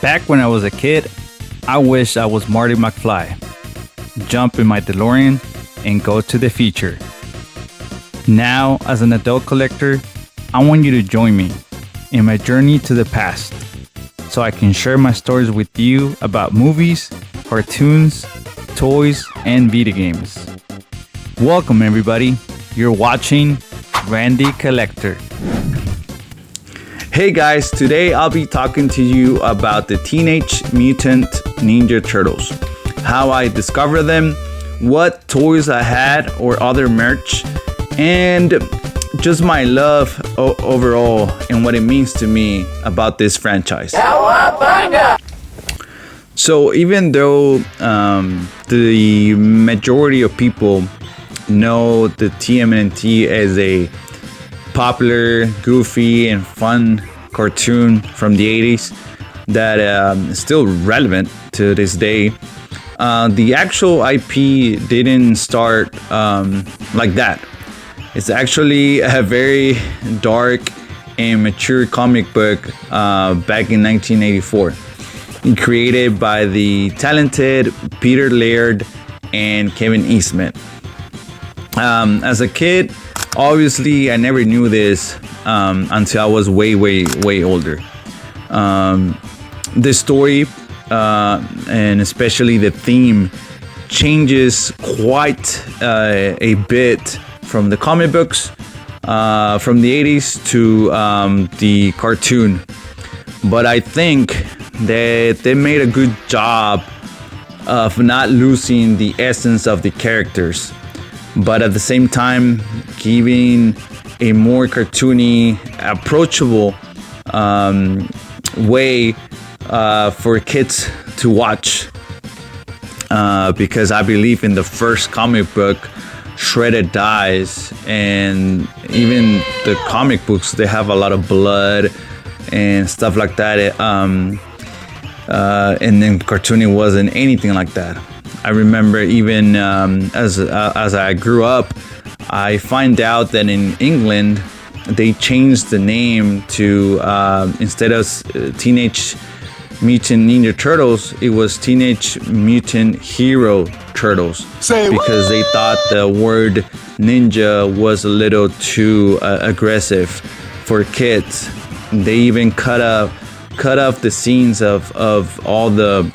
Back when I was a kid, I wished I was Marty McFly. Jump in my DeLorean and go to the future. Now, as an adult collector, I want you to join me in my journey to the past so I can share my stories with you about movies, cartoons, toys, and video games. Welcome, everybody. You're watching Randy Collector. Hey guys, today I'll be talking to you about the Teenage Mutant Ninja Turtles, how I discovered them, what toys I had or other merch, and just my love overall and what it means to me about this franchise. So even though the majority of people know the TMNT as a popular, goofy, and fun cartoon from the 80s that is still relevant to this day, the actual IP didn't start like that. It's actually a very dark and mature comic book back in 1984, created by the talented Peter Laird and Kevin Eastman. As a kid, obviously, I never knew this until I was way older. The story, and especially the theme, changes quite a bit from the comic books from the 80s to the cartoon. But I think that they made a good job of not losing the essence of the characters, but at the same time giving a more cartoony, approachable way for kids to watch. Because I believe in the first comic book, Shredder dies, and even the comic books, they have a lot of blood and stuff like that. And then cartooning wasn't anything like that. I remember even as I grew up, I find out that in England they changed the name to instead of Teenage Mutant Ninja Turtles, it was Teenage Mutant Hero Turtles. Because they thought the word ninja was a little too aggressive for kids. They even cut off the scenes of all the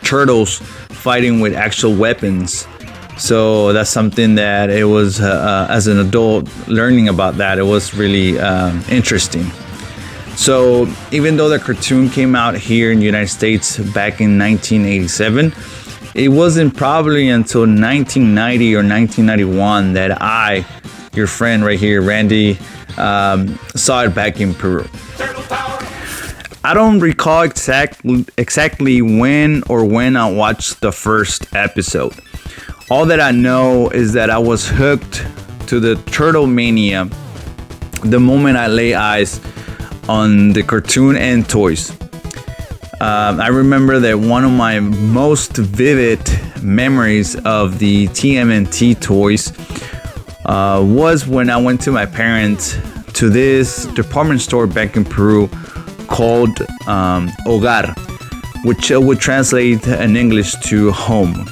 turtles fighting with actual weapons. So that's something that it was, as an adult learning about that, it was really interesting. So even though the cartoon came out here in the United States back in 1987, it wasn't probably until 1990 or 1991 that I, your friend right here, Randy, saw it back in Peru. I don't recall exactly when I watched the first episode. All that I know is that I was hooked to the Turtle Mania the moment I lay eyes on the cartoon and toys. I remember that one of my most vivid memories of the TMNT toys was when I went to my parents to this department store back in Peru called Hogar, which would translate in English to home.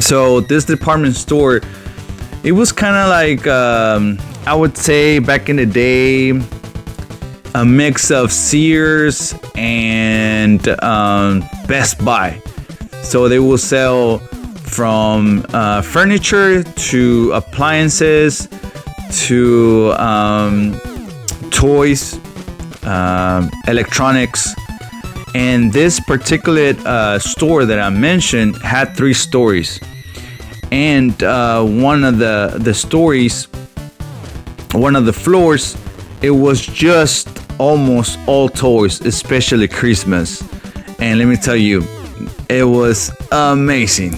So this department store, it was kind of like, I would say back in the day, a mix of Sears and Best Buy. So they will sell from furniture to appliances to toys, electronics. And this particular store that I mentioned had 3 stories. And one of the stories, one of the floors, it was just almost all toys, especially Christmas. And let me tell you, it was amazing.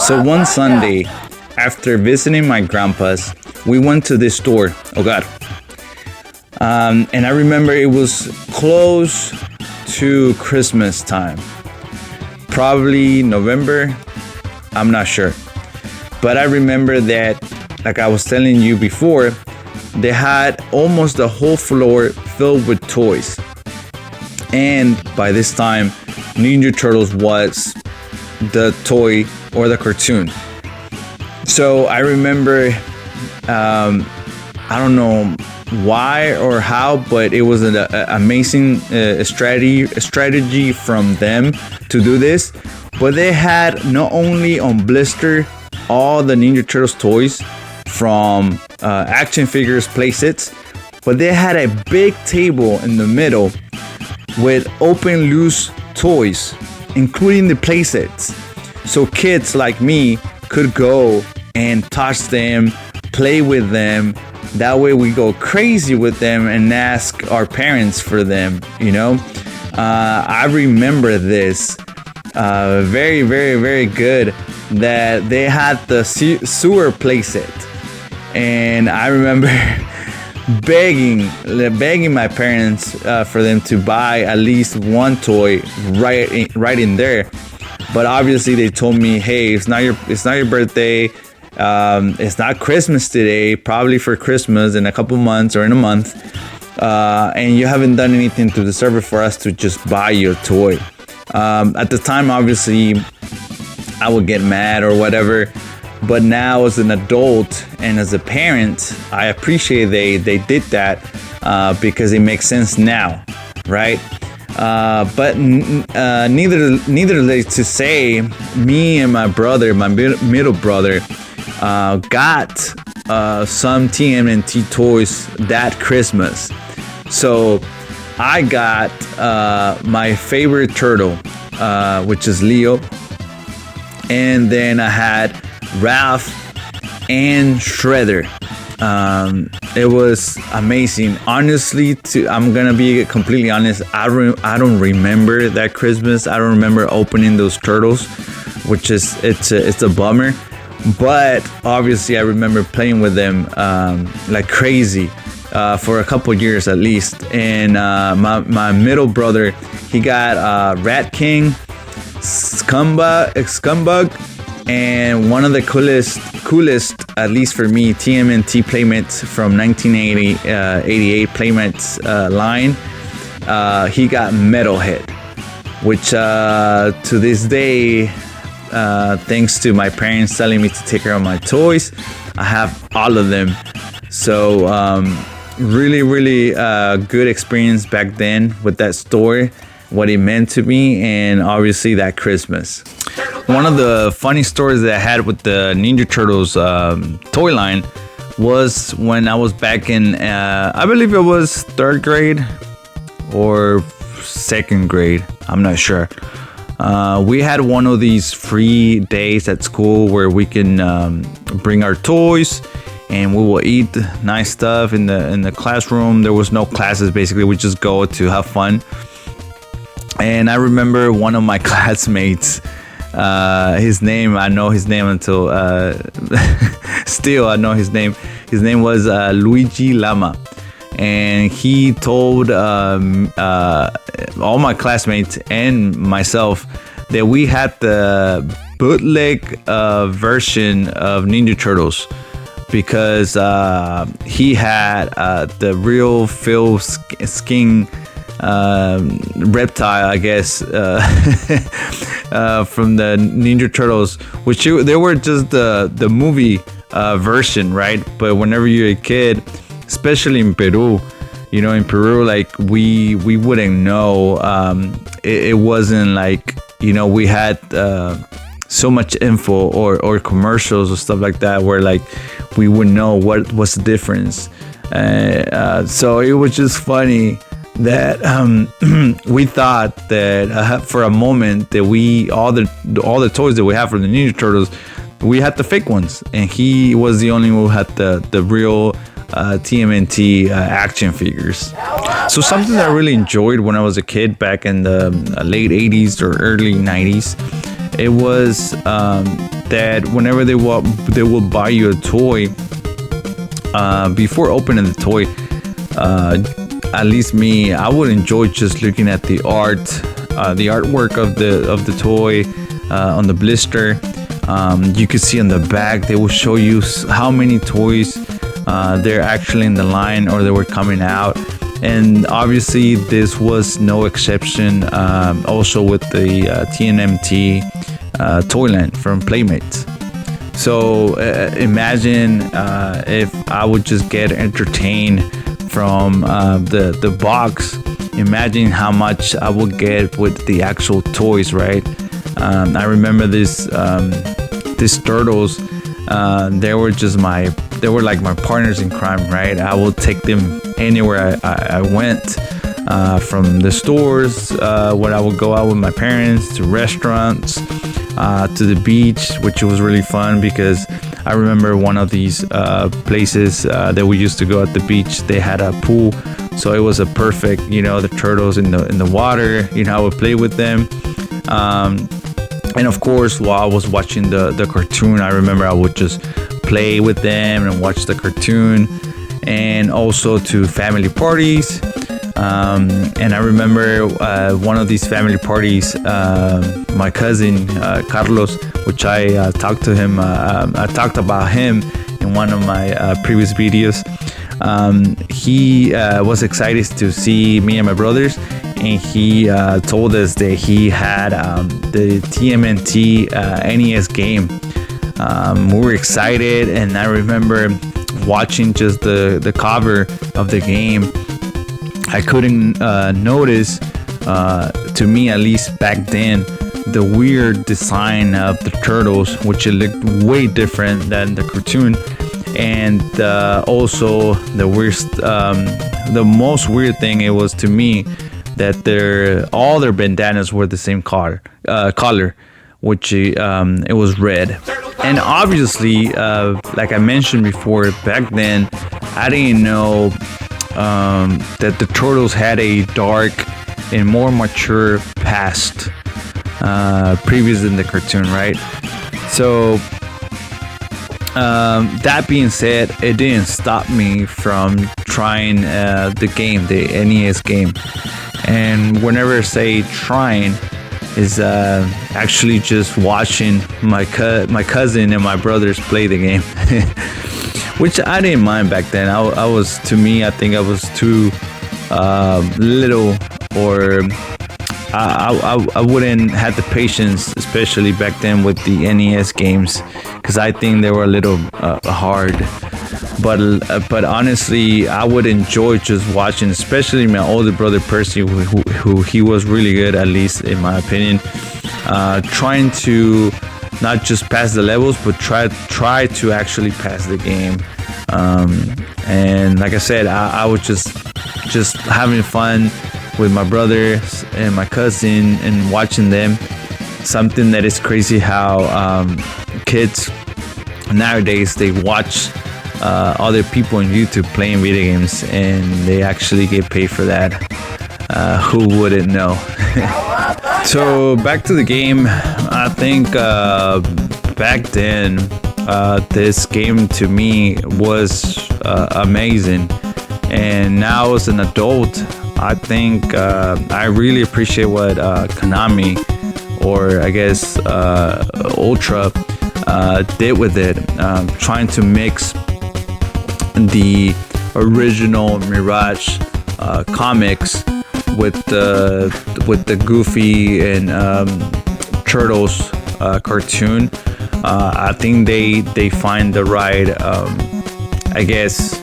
So one Sunday, after visiting my grandpa's, we went to this store, Hogar. And I remember it was close to Christmas time. Probably November, I'm not sure. But I remember that, like I was telling you before, they had almost the whole floor filled with toys. And by this time, Ninja Turtles was the toy or the cartoon. So I remember, I don't know why or how, but it was an amazing strategy from them to do this. But they had not only on blister all the Ninja Turtles toys from action figures, playsets, but they had a big table in the middle with open loose toys, including the playsets. So kids like me could go and touch them, play with them. That way we go crazy with them and ask our parents for them, you know. I remember this very, very, very good, that they had the sewer playset. And I remember begging my parents for them to buy at least one toy right in there. But obviously they told me, hey, it's not your birthday. It's not Christmas today, probably for Christmas in a couple months or in a month. And you haven't done anything to deserve it for us to just buy you a toy. At the time, obviously, I would get mad or whatever. But now as an adult and as a parent, I appreciate they did that because it makes sense now, right? But needless to say, me and my brother, my middle brother, got some TMNT toys that Christmas. So I got my favorite turtle, which is Leo, and then I had Ralph and Shredder. It was amazing. Honestly, I'm gonna be completely honest. I don't remember that Christmas. I don't remember opening those turtles, which is it's a bummer. But obviously, I remember playing with them like crazy for a couple years at least. And my middle brother, he got Rat King, Scumbug, and one of the coolest, at least for me, TMNT Playmates from 1988 Playmates line. He got Metalhead, which to this day, thanks to my parents telling me to take care of my toys, I have all of them. So really good experience back then with that store, what it meant to me, and obviously that Christmas. One of the funny stories that I had with the Ninja Turtles toy line was when I was back in, I believe it was 3rd grade or 2nd grade. I'm not sure. We had one of these free days at school where we can bring our toys and we will eat nice stuff in the classroom. There was no classes, basically. We just go to have fun. And I remember one of my classmates, his name, I know his name until still I know his name. His name was Luigi Lama, and he told all my classmates and myself that we had the bootleg version of Ninja Turtles because he had the real Phil Sking reptile, I guess, from the Ninja Turtles, which they were just the movie version, right? But whenever you're a kid, especially in Peru, you know, in Peru, like we wouldn't know. It wasn't like, you know, we had so much info or commercials or stuff like that where like we would know what's the difference. So it was just funny that we thought that for a moment that all the toys that we have from the Ninja Turtles, we had the fake ones, and he was the only one who had the real TMNT action figures. So something that I really enjoyed when I was a kid back in the late 80s or early 90s, it was that whenever they will buy you a toy, before opening the toy, at least me, I would enjoy just looking at the artwork of the toy on the blister. You could see on the back, they will show you how many toys they're actually in the line or they were coming out. And obviously, this was no exception. Also with the TMNT Toyland from Playmates. So imagine if I would just get entertained from the box. Imagine how much I would get with the actual toys, right? I remember these turtles. They were like my partners in crime, right? I would take them anywhere I went, from the stores where I would go out with my parents, to restaurants, to the beach, which was really fun because I remember one of these places that we used to go at the beach. They had a pool, so it was a perfect, the turtles in the water. I would play with them. And of course, while I was watching the cartoon, I remember I would just play with them and watch the cartoon, and also to family parties. And I remember one of these family parties, my cousin Carlos, which I talked to him. I talked about him in one of my previous videos. He was excited to see me and my brothers, and he told us that he had the TMNT NES game. We were excited, and I remember watching just the cover of the game. I couldn't notice, to me at least back then, the weird design of the turtles, which it looked way different than the cartoon. And also the most weird thing it was to me that all their bandanas were the same color, which it was red. And obviously, like I mentioned before, back then I didn't know that the turtles had a dark and more mature past, previous than the cartoon, right? So that being said, it didn't stop me from trying the game, the NES game. And whenever I say trying, is actually just watching my cousin and my brothers play the game, which I didn't mind back then. I think I was too little, or I wouldn't have the patience, especially back then with the NES games, because I think they were a little hard. But honestly, I would enjoy just watching, especially my older brother Percy, who he was really good, at least in my opinion, trying to not just pass the levels, but try to actually pass the game. And like I said, I was just having fun with my brother and my cousin and watching them. Something that is crazy how kids nowadays, they watch other people on YouTube playing video games, and they actually get paid for that. Who wouldn't know? So back to the game. I think back then this game to me was amazing, and now as an adult, I think I really appreciate what Konami, or I guess Ultra, did with it, trying to mix the original Mirage comics with the Goofy and Turtles cartoon. I think they find the right, I guess,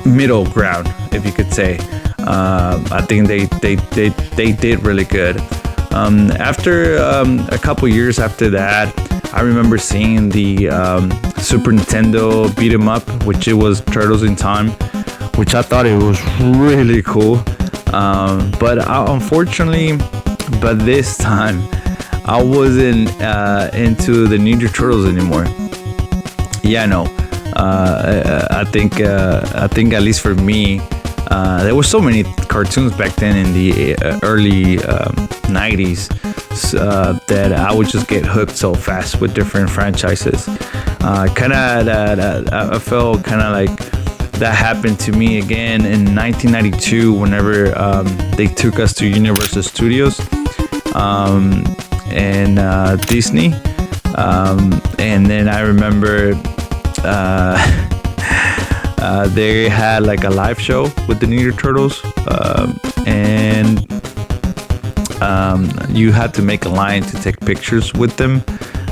middle ground, if you could say. I think they did really good. After a couple years after that, I remember seeing the Super Nintendo beat 'em up, which it was Turtles in Time, which I thought it was really cool. But unfortunately, this time, I wasn't into the Ninja Turtles anymore. Yeah, no. I think at least for me, there were so many cartoons back then in the early 90s that I would just get hooked so fast with different franchises. I felt kind of like that happened to me again in 1992 whenever they took us to Universal Studios and Disney. And then I remember They had like a live show with the Ninja Turtles, and you had to make a line to take pictures with them.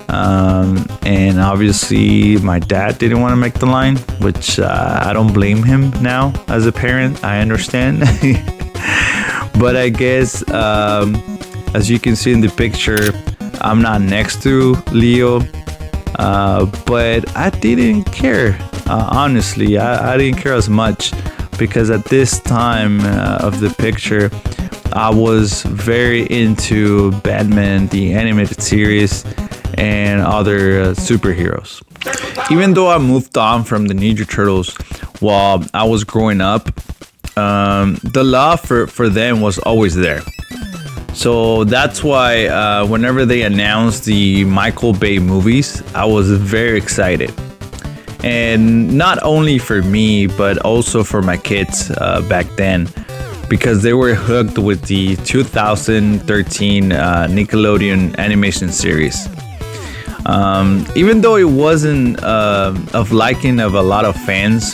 And obviously, my dad didn't want to make the line, which I don't blame him now as a parent. I understand. But I guess, as you can see in the picture, I'm not next to Leo. But I didn't care. Honestly, I didn't care as much because at this time of the picture, I was very into Batman, the animated series, and other superheroes. Even though I moved on from the Ninja Turtles while I was growing up, the love for them was always there. So that's why whenever they announced the Michael Bay movies, I was very excited. And not only for me, but also for my kids back then, because they were hooked with the 2013 Nickelodeon animation series. Even though it wasn't of liking of a lot of fans,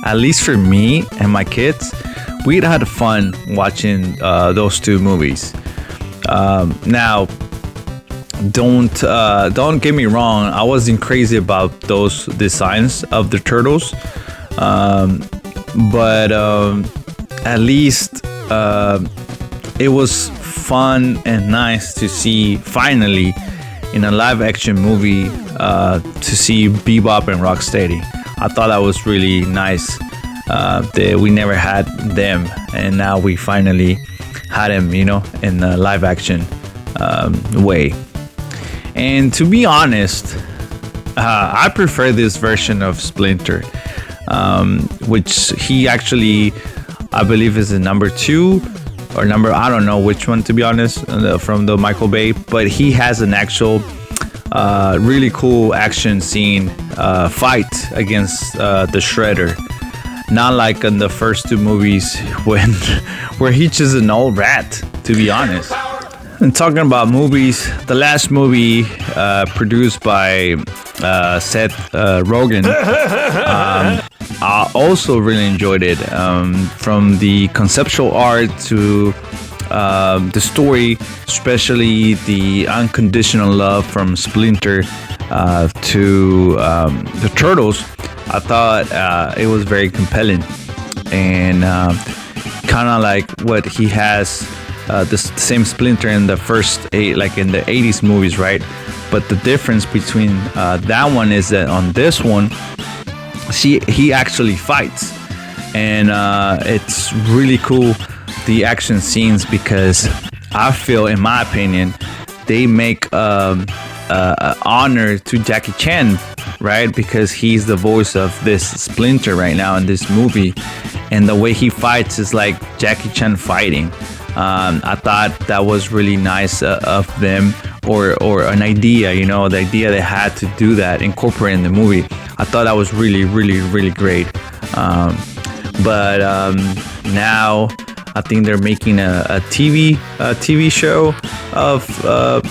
at least for me and my kids, we had fun watching those two movies. Now, don't get me wrong, I wasn't crazy about those designs of the turtles, but at least it was fun and nice to see finally in a live action movie to see Bebop and Rocksteady. I thought that was really nice that we never had them, and now we finally had them, in a live action way. And to be honest, I prefer this version of Splinter, which he actually, I believe, is the number 2 or I don't know which one, to be honest, from the Michael Bay, but he has an actual really cool action scene fight against the Shredder. Not like in the first 2 movies where he's just an old rat, to be honest. And talking about movies, the last movie produced by Seth Rogen, I also really enjoyed it. From the conceptual art to the story, especially the unconditional love from Splinter to the Turtles, I thought it was very compelling, and kind of like what he has, the same Splinter in the first 8, like in the 80s movies, right? But the difference between that one is that on this one, he actually fights, and it's really cool, the action scenes, because I feel, in my opinion, they make honor to Jackie Chan, right? Because he's the voice of this Splinter right now in this movie, and the way he fights is like Jackie Chan fighting. I thought that was really nice of them, or an idea, the idea they had to do that, incorporate in the movie. I thought that was really, really, really great. But now I think they're making a TV show of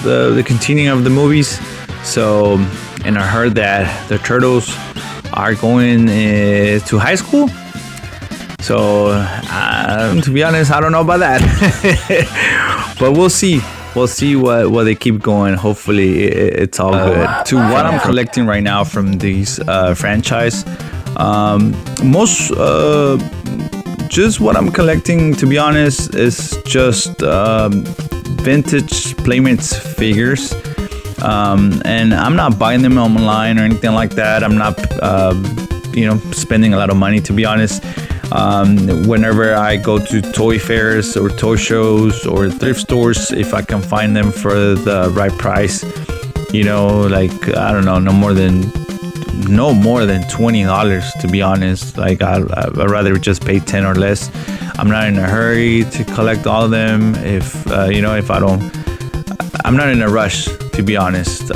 the continuing of the movies. So, and I heard that the Turtles are going to high school. So, to be honest, I don't know about that. But we'll see. We'll see what they keep going. Hopefully, it's all good. To what I'm collecting right now from these franchise, just what I'm collecting, to be honest, is just vintage Playmates figures. And I'm not buying them online or anything like that. I'm not, spending a lot of money, to be honest. Whenever I go to toy fairs or toy shows or thrift stores, if I can find them for the right price, like, I don't know, no more than $20, to be honest. Like, I'd rather just pay 10 or less. I'm not in a hurry to collect all of them. If I'm not in a rush, to be honest.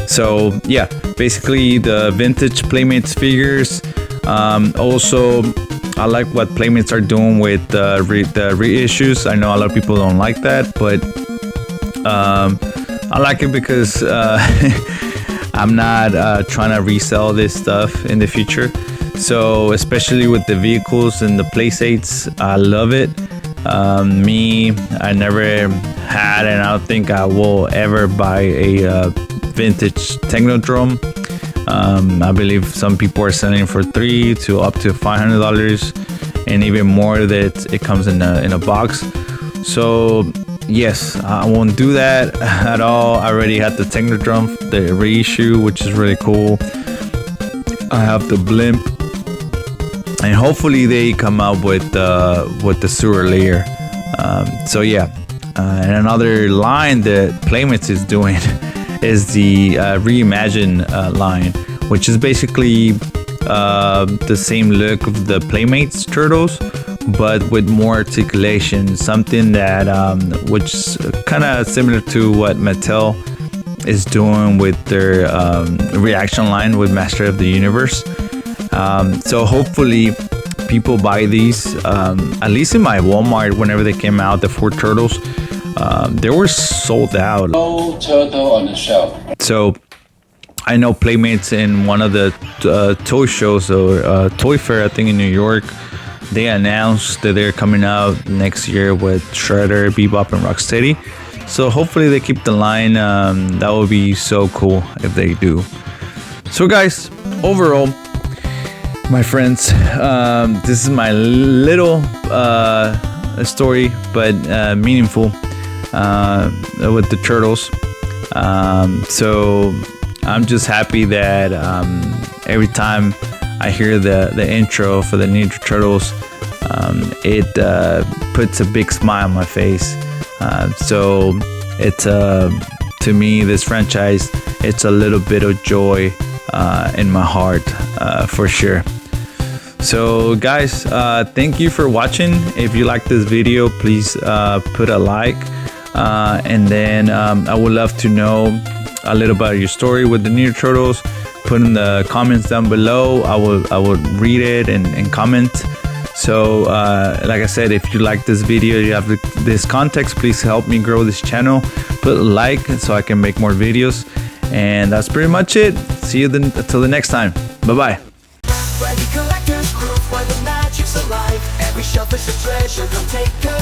So yeah, basically the vintage Playmates figures. Also, I like what Playmates are doing with the reissues. I know a lot of people don't like that, but I like it because I'm not trying to resell this stuff in the future. So especially with the vehicles and the playstates, I love it. I never had, and I don't think I will ever buy a vintage Technodrome. I believe some people are selling for $300 to up to $500, and even more that it comes in a box. So yes, I won't do that at all. I already had the Technodrome, the reissue, which is really cool. I have the blimp, and hopefully they come out with the sewer layer. So yeah, and another line that Playmates is doing is the Reimagine line, which is basically the same look of the Playmates turtles, but with more articulation. Something that which is kind of similar to what Mattel is doing with their reaction line with Master of the Universe. So hopefully people buy these. At least in my Walmart, whenever they came out, the 4 turtles, they were sold out. No turtle on the shelf. So I know Playmates in one of the toy shows or toy fair, I think in New York, they announced that they're coming out next year with Shredder, Bebop, and Rocksteady. So hopefully they keep the line. That would be so cool if they do. So guys, overall, my friends, this is my little story, but meaningful with the turtles. So I'm just happy that every time I hear the intro for the Ninja Turtles, it puts a big smile on my face. So it's to me, this franchise, it's a little bit of joy in my heart, for sure. So guys, thank you for watching. If you like this video, please put a like, and then I would love to know a little about your story with the Ninja Turtles. Put in the comments down below. I will read it and comment. So like I said, if you like this video, you have this context, please help me grow this channel. Put a like so I can make more videos. And that's pretty much it. See you until the next time. Bye-bye. Where the collector's group, where the magic's alive. Every shelf is a treasure, come take a